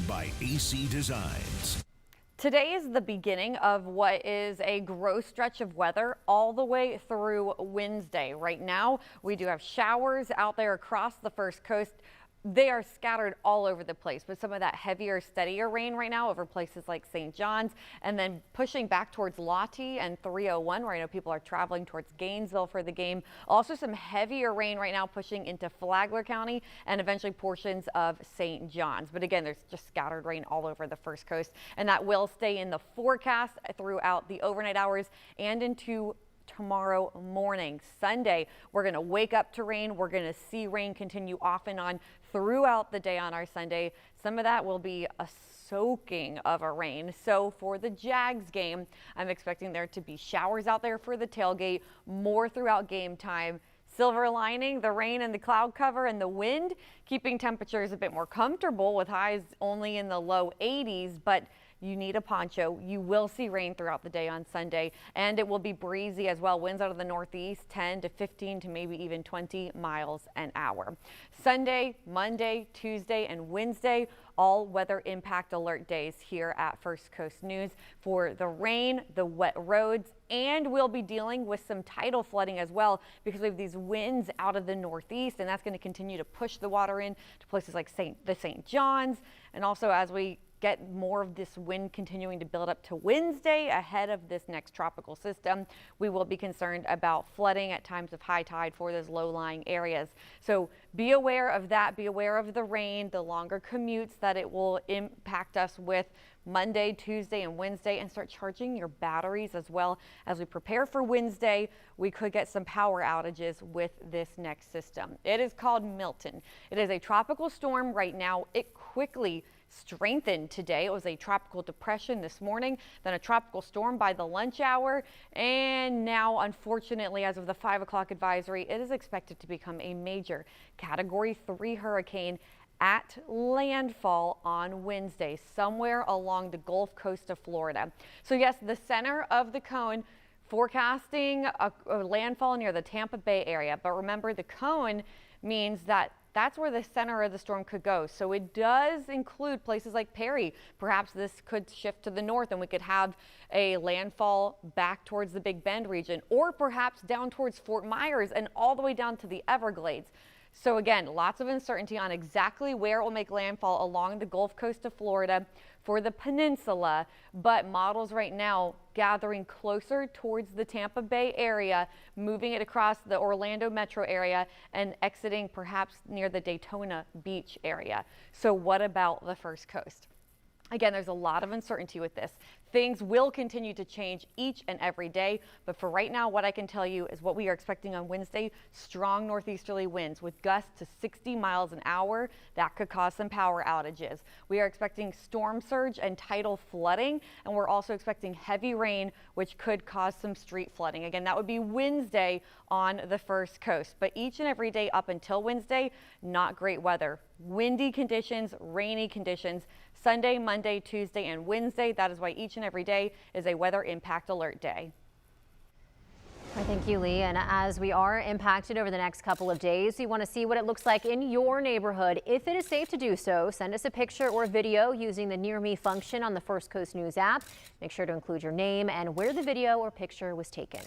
by AC Designs. Today is the beginning of what is a gross stretch of weather all the way through Wednesday. Right now, we do have showers out there across the First Coast. They are scattered all over the place, but some of that heavier, steadier rain right now over places like St. John's, and then pushing back towards Lottie and 301, where I know people are traveling towards Gainesville for the game. Also some heavier rain right now pushing into Flagler County and eventually portions of St. John's. But again, there's just scattered rain all over the First Coast, and that will stay in the forecast throughout the overnight hours and into tomorrow morning. Sunday, we're going to wake up to rain. We're going to see rain continue off and on throughout the day on our Sunday. Some of that will be a soaking of a rain. So for the Jags game, I'm expecting there to be showers out there for the tailgate, more throughout game time. Silver lining, the rain and the cloud cover and the wind, keeping temperatures a bit more comfortable with highs only in the low 80s, but you need a poncho. You will see rain throughout the day on Sunday, and it will be breezy as well. Winds out of the northeast, 10 to 15 to maybe even 20 miles an hour. Sunday, Monday, Tuesday, and Wednesday, all weather impact alert days here at First Coast News for the rain, the wet roads, and we'll be dealing with some tidal flooding as well because we have these winds out of the northeast, and that's going to continue to push the water in to places like St. John's, and also as we get more of this wind continuing to build up to Wednesday ahead of this next tropical system, we will be concerned about flooding at times of high tide for those low-lying areas. So be aware of that. Be aware of the rain, the longer commutes that it will impact us with Monday, Tuesday, and Wednesday, and start charging your batteries as well as we prepare for Wednesday. We could get some power outages with this next system. It is called Milton. It is a tropical storm right now. It quickly strengthened today. It was a tropical depression this morning, then a tropical storm by the lunch hour, and now unfortunately as of the 5 o'clock advisory, it is expected to become a major Category 3 hurricane at landfall on Wednesday, somewhere along the Gulf Coast of Florida. So yes, the center of the cone forecasting a landfall near the Tampa Bay area, but remember the cone means that that's where the center of the storm could go. So it does include places like Perry. Perhaps this could shift to the north and we could have a landfall back towards the Big Bend region, or perhaps down towards Fort Myers and all the way down to the Everglades. So again, lots of uncertainty on exactly where it will make landfall along the Gulf Coast of Florida for the peninsula, but models right now gathering closer towards the Tampa Bay area, moving it across the Orlando metro area and exiting perhaps near the Daytona Beach area. So what about the First Coast? Again, there's a lot of uncertainty with this. Things will continue to change each and every day, but for right now, what I can tell you is what we are expecting on Wednesday: strong northeasterly winds with gusts to 60 miles an hour. That could cause some power outages. We are expecting storm surge and tidal flooding, and we're also expecting heavy rain, which could cause some street flooding. Again, that would be Wednesday on the First Coast, but each and every day up until Wednesday, not great weather. Windy conditions, rainy conditions. Sunday, Monday, Tuesday, and Wednesday. That is why each and every day is a weather impact alert day. Thank you, Lee. And as we are impacted over the next couple of days, we want to see what it looks like in your neighborhood. If it is safe to do so, send us a picture or video using the Near Me function on the First Coast News app. Make sure to include your name and where the video or picture was taken.